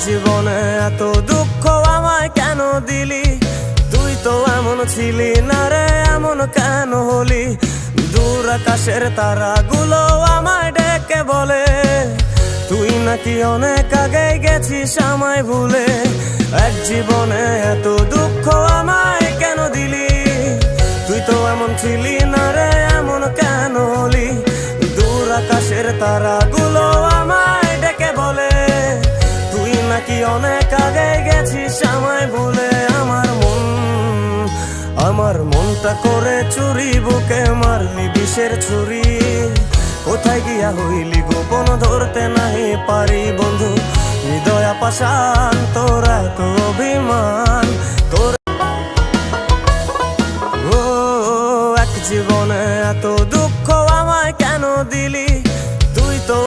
জীবনে এত দুঃখ আমায় কেন দিলি? তুই তো এমন ছিলি না রে, এমন কেন হলি? দূর আকাশের তারাগুলো আমায় ডেকে বলে তুই নাকি অনেক আগে গেছিস আমায় ভুলে। এক জীবনে এত দুঃখ আমায় কেন দিলি? তুই তো এমন ছিলি না রে, এমন কেন হলি? দূর আকাশের তারাগুলো আমায় ডেকে বলে তুই নাকি অনেক আগে গেছিস আমায় ভুলে। আমার মনটা করে চুরি, বুকে মারলি বিষের ছুরি। কোথায় গিয়া হইলি গোপন ধরতে নাহি পারি বন্ধু। হৃদয় পাষাণ তোর এত অভিমান,